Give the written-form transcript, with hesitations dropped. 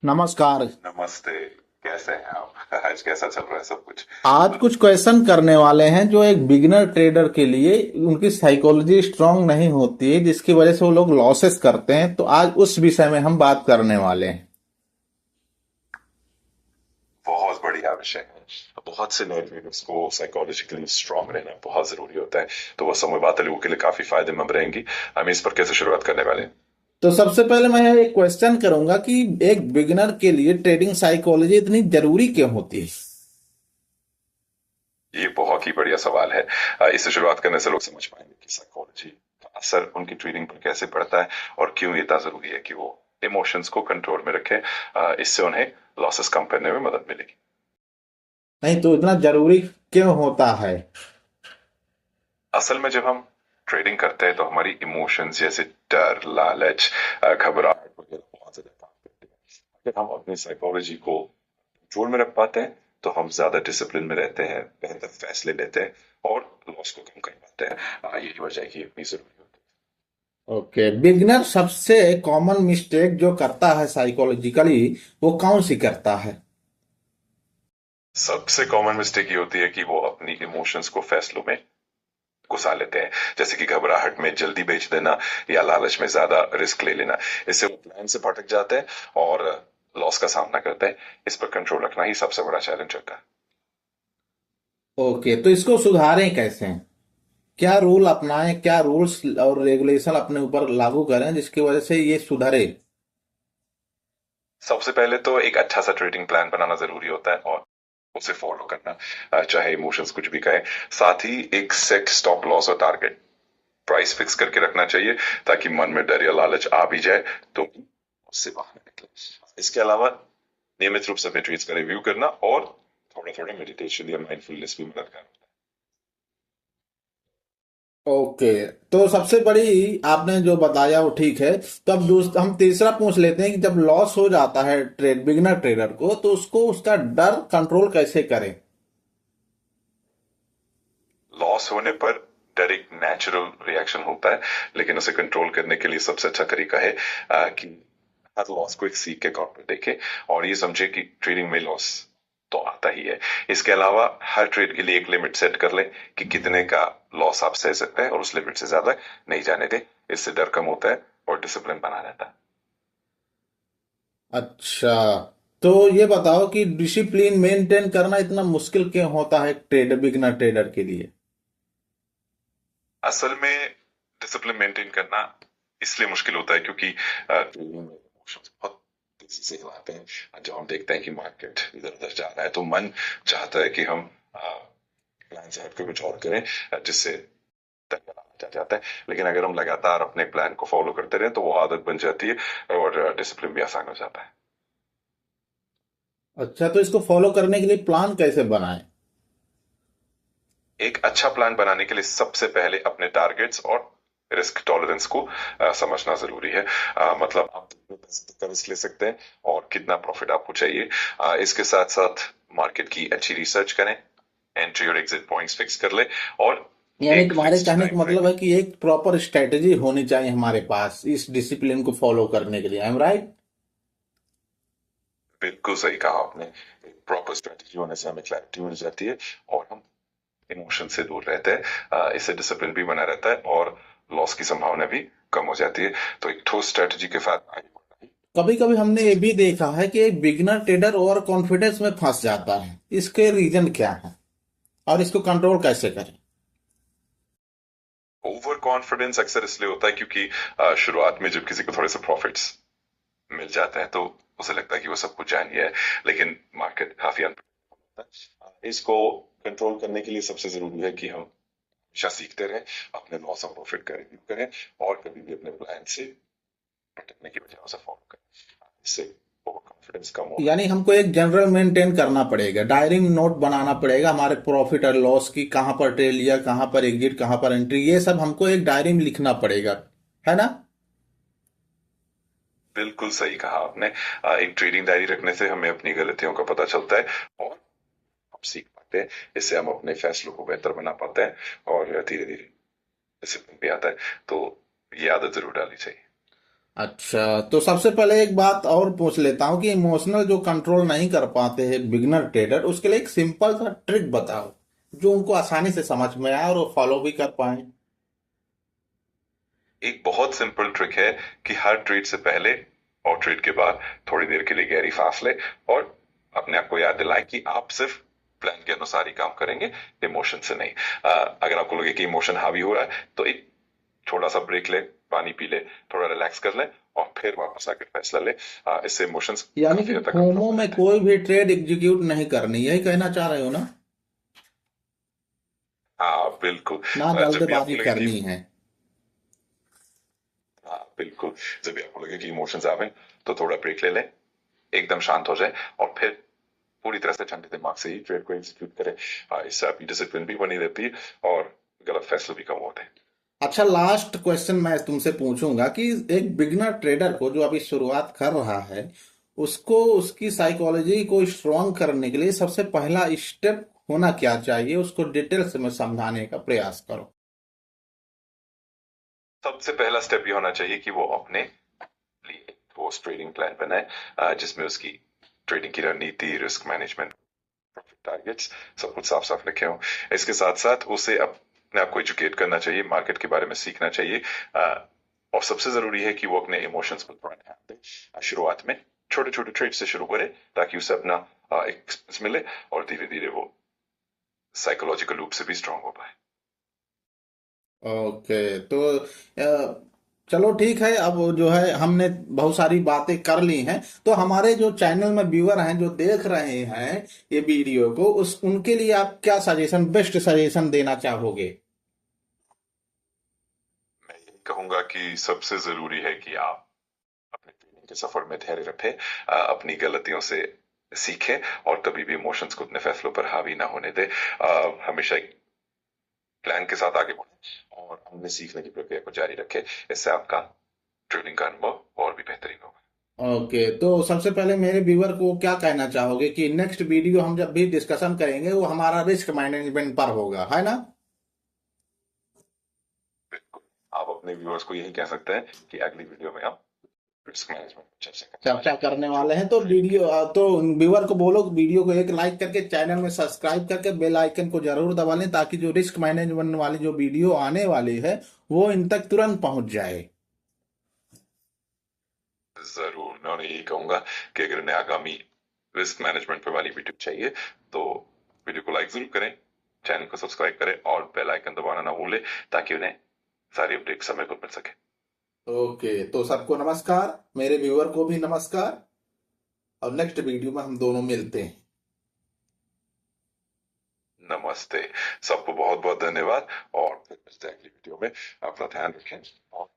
नमस्कार। नमस्ते। कैसे हैं आप? आज कैसा चल रहा है सब कुछ? आज कुछ क्वेश्चन करने वाले हैं जो एक बिगिनर ट्रेडर के लिए उनकी साइकोलॉजी स्ट्रांग नहीं होती है, जिसकी वजह से वो लोग लॉसेस करते हैं। तो आज उस विषय में हम बात करने वाले हैं। बहुत बढ़िया विषय है। बहुत से नए ट्रेडर्स को साइकोलॉजिकली स्ट्रांग रहना बहुत जरूरी होता है। तो वो समय बात लोगों के लिए काफी फायदेमंद रहेंगी। हम इस पर कैसे शुरुआत करने वाले हैं? तो सबसे पहले मैं एक क्वेश्चन करूंगा कि एक बिगिनर के लिए ट्रेडिंग साइकोलॉजी इतनी जरूरी क्यों होती है? ये बहुत ही बढ़िया सवाल है। इससे शुरुआत करने से लोग समझ पाएंगे कि साइकोलॉजी का असर उनकी ट्रेडिंग पर कैसे पड़ता है और क्यों ये इतना जरूरी है कि वो इमोशंस को कंट्रोल में रखें। इससे उन्हें लॉसेस कम करने में मदद मिलेगी। नहीं तो इतना जरूरी क्यों होता है? असल में जब हम ट्रेडिंग करते हैं तो हमारी इमोशंस जैसे डर, लालच, घबराहट वगैरह बहुत ज्यादा काम करते हैं। अगर हम अपनी साइकोलॉजी को कंट्रोल में रख पाते हैं तो हम ज्यादा डिसिप्लिन में रहते हैं, बेहतर फैसले लेते हैं और लॉस को कम कर पाते हैं। यही वजह है कि ये इतनी जरूरी होती ओके, बिगिनर सबसे कॉमन मिस्टेक जो करता है साइकोलॉजिकली, वो कौन सी करता है? है। सबसे कॉमन मिस्टेक ये होती है कि वो अपनी इमोशंस को फैसलों में घुसा लेते हैं, जैसे कि घबराहट में जल्दी बेच देना या लालच में ज्यादा रिस्क ले लेना। इससे वो प्लान से भटक जाते हैं और लॉस का सामना करते हैं। इस पर कंट्रोल रखना ही सबसे बड़ा चैलेंज होता है। ओके, तो इसको सुधारें कैसे? क्या रूल अपनाएं, क्या रूल्स और रेगुलेशन अपने ऊपर लागू करें जिसकी वजह से ये सुधरे? सबसे पहले तो एक अच्छा सा ट्रेडिंग प्लान बनाना जरूरी होता है और उसे फॉलो करना, चाहे इमोशंस कुछ भी कहे। साथ ही एक सेट स्टॉप लॉस और टारगेट प्राइस फिक्स करके रखना चाहिए, ताकि मन में डर या लालच आ भी जाए तो उससे बाहर निकले। इसके अलावा नियमित रूप से अपने ट्रेड्स का रिव्यू करना और थोड़ा थोड़ा मेडिटेशन या माइंडफुलनेस भी मददगार होता ओके, तो सबसे बड़ी आपने जो बताया वो ठीक है। तो अब हम तीसरा पूछ लेते हैं कि जब लॉस हो जाता है बिगिनर ट्रेडर को, तो उसको उसका डर कंट्रोल कैसे करें? है। लॉस होने पर डर एक नेचुरल रिएक्शन होता है, लेकिन उसे कंट्रोल करने के लिए सबसे अच्छा तरीका है कि हर लॉस को एक सीख के तौर पर देखे और ये समझे कि ट्रेडिंग में लॉस तो आता ही है। इसके अलावा हर ट्रेड के लिए एक लिमिट सेट कर ले कि कितने का लॉस आप सह सकते हैं और उस लिमिट से ज्यादा नहीं जाने दे। इससे डर कम होता है और डिसिप्लिन बना रहता है। अच्छा, तो ये बताओ कि डिसिप्लिन मेंटेन करना इतना मुश्किल क्यों होता है बिगिनर ट्रेडर के लिए? असल में डिसिप्लिन मेंटेन करना इसलिए मुश्किल होता है क्योंकि ट्रेडिंग में इमोशंस बहुत तेजी से हिलाते हैं। जब हम देखते हैं कि मार्केट इधर उधर जा रहा है तो मन चाहता है कि हम प्लान से हटकर कुछ और करें, जिससे आ जाता है। लेकिन अगर हम लगातार अपने प्लान को फॉलो करते रहे तो वो आदत बन जाती है और डिसिप्लिन भी आसान हो जाता है। अच्छा, तो इसको फॉलो करने के लिए प्लान कैसे बनाएं? एक अच्छा प्लान बनाने के लिए सबसे पहले अपने टारगेट्स और रिस्क टॉलरेंस को समझना जरूरी है। मतलब आप कितने पैसे तक का रिस्क ले सकते हैं और कितना प्रॉफिट आपको चाहिए। इसके साथ साथ मार्केट की अच्छी रिसर्च करें, एंट्री और एग्जिट पॉइंट्स फिक्स कर ले और यानी एक तुम्हारे फिक्स्ड कहने टाइम का फ्रेम मतलब है कि एक प्रॉपर स्ट्रेटेजी होनी चाहिए हमारे पास इस डिसिप्लिन को फॉलो करने के लिए। I am right? बिल्कुल सही कहा आपने। एक प्रॉपर स्ट्रेटेजी होने से हमें क्लैरिटी मिल जाती है और हम इमोशन से दूर रहते हैं। इससे डिसिप्लिन भी बना रहता है और लॉस की संभावना भी कम हो जाती है। तो एक ठोस स्ट्रेटेजी के साथ आगे बढ़ना ही कभी कभी हमने ये सबसे भी देखा है कि एक बिगिनर ट्रेडर ओवर कॉन्फिडेंस में फंस जाता है। इसके रीजन क्या है और इसको कंट्रोल कैसे करें? ओवर कॉन्फिडेंस अक्सर इसलिए होता है क्योंकि शुरुआत में जब किसी को थोड़े से प्रॉफिट्स मिल जाते हैं तो उसे लगता है कि वो सब कुछ जान गया है, लेकिन मार्केट काफी अनप्रेडिक्टेबल होता है। इसको कंट्रोल करने के लिए सबसे जरूरी है कि हम हमेशा सीखते रहें, अपने लॉस और प्रॉफिट का रिव्यू करें और कभी भी अपने प्लान से भटकने की बजाय उसे फॉलो करें। इससे ओवर कॉन्फिडेंस कम होगा। यानी हमको एक जनरल मेंटेन करना पड़ेगा, डायरी में नोट बनाना पड़ेगा हमारे प्रॉफिट और लॉस की, कहाँ पर ट्रेड लिया, कहाँ पर एग्जिट, कहाँ पर एंट्री, ये सब हमको एक डायरी में लिखना पड़ेगा, है ना? बिल्कुल सही कहा आपने। एक ट्रेडिंग डायरी रखने से हमें अपनी गलतियों का पता चलता है और हम सीख पाते हैं। इससे हम अपने फैसलों को बेहतर बना पाते हैं और धीरे धीरे डिसिप्लिन भी आता है। तो ये आदत जरूर डालनी चाहिए। अच्छा, तो सबसे पहले एक बात और पूछ लेता हूँ कि इमोशनल जो कंट्रोल नहीं कर पाते हैं बिगिनर ट्रेडर, उसके लिए एक सिंपल सा ट्रिक बताओ जो उनको आसानी से समझ में आए और वो फॉलो भी कर पाए। एक बहुत सिंपल ट्रिक है कि हर ट्रेड से पहले और ट्रेड के बाद थोड़ी देर के लिए गहरी सांस ले और अपने आप को याद दिलाएं कि आप सिर्फ प्लान के अनुसार ही काम करेंगे, इमोशन से नहीं। अगर आपको लगे कि इमोशन हावी हो रहा है तो एक छोटा सा ब्रेक ले, पानी पी ले, थोड़ा रिलैक्स कर ले और फिर वापस आकर फैसला ले। इससे इमोशंस यानी काफी कि हद तक कंट्रोल फोमो में में रहते हैं। कोई भी ट्रेड एग्जीक्यूट नहीं करनी, यही कहना चाह रहे हो ना? हाँ बिल्कुल। ना जब भी जल्दबाजी आपको लगे कि करनी है। हाँ बिल्कुल, जब भी आपको लगे कि इमोशंस आवे तो थोड़ा ब्रेक ले ले, एकदम शांत हो जाए और फिर पूरी तरह से ठंडे दिमाग से ही ट्रेड को एग्जीक्यूट करे। इससे आपकी डिसिप्लिन भी बनी रहती है और गलत फैसले भी कम होते हैं। अच्छा, लास्ट क्वेश्चन मैं तुमसे पूछूंगा कि एक बिगिनर ट्रेडर को जो अभी शुरुआत कर रहा है, उसको उसकी साइकोलॉजी को स्ट्रांग करने के लिए सबसे पहला स्टेप होना क्या चाहिए, उसको डिटेल्स में समझाने का प्रयास करो। सबसे पहला स्टेप ये होना चाहिए कि वो अपने लिए ठोस ट्रेडिंग प्लान बनाए, जिसमें उसकी ट्रेडिंग की रणनीति, रिस्क मैनेजमेंट, प्रॉफिट टारगेट्स सब कुछ साफ साफ लिखे हों। इसके साथ साथ उसे अपने आप को एजुकेट करना चाहिए, मार्केट के बारे में सीखना चाहिए। और सबसे जरूरी है कि वो अपने इमोशंस पर थोड़ा ध्यान दे। शुरुआत में छोटे छोटे ट्रेड से शुरू करे ताकि उसे अपना एक्सपीरियंस मिले और धीरे धीरे वो साइकोलॉजिकल रूप से भी स्ट्रांग हो पाए। ओके, तो चलो ठीक है। अब जो है हमने बहुत सारी बातें कर ली हैं, तो हमारे जो चैनल में व्यूअर हैं जो देख रहे हैं ये वीडियो को, उस उनके लिए आप क्या सजेशन, बेस्ट सजेशन देना चाहोगे? मैं यही कहूंगा कि सबसे जरूरी है कि आप अपने ट्रेनिंग के सफर में धैर्य रखें, अपनी गलतियों से सीखें और कभी भी इमोशंस को अपने फैसलों पर हावी ना होने दें। हमेशा एक प्लान के साथ आगे बढ़ें और अपने सीखने की प्रक्रिया को जारी रखें। इससे आपका ट्रेनिंग का अनुभव और भी बेहतरीन होगा। ओके, तो सबसे पहले मेरे व्यूअर को क्या कहना चाहोगे कि नेक्स्ट वीडियो हम जब भी डिस्कशन करेंगे वो हमारा रिस्क मैनेजमेंट पर होगा, है ना? बिल्कुल, आप अपने व्यूअर्स को यही कह सकते हैं कि अगली वीडियो में हम रिस्क मैनेजमेंट पर चर्चा करने वाले चर्चा हैं, करने जो वाले हैं, तो ट्रेडिंग वीडियो तो व्यूअर को बोलो वीडियो को एक लाइक करके चैनल में सब्सक्राइब करके बेल आइकन को जरूर दबा लें, ताकि जो रिस्क मैनेजमेंट वाली जो वीडियो आने वाली है वो इन तक तुरंत पहुंच जाए। जरूर। मैं उन्हें यही कहूंगा कि अगर उन्हें आगामी रिस्क मैनेजमेंट पर वाली वीडियो चाहिए तो वीडियो को लाइक जरूर करें, चैनल को सब्सक्राइब करें और बेल आइकन दबाना ना भूलें ताकि उन्हें सारी अपडेट समय पर मिल सके। ओके, तो सबको नमस्कार, मेरे व्यूअर को भी नमस्कार, और नेक्स्ट वीडियो में हम दोनों मिलते हैं। नमस्ते। सबको बहुत बहुत धन्यवाद और फिर मिलते हैं अगली वीडियो में। अपना ध्यान रखें और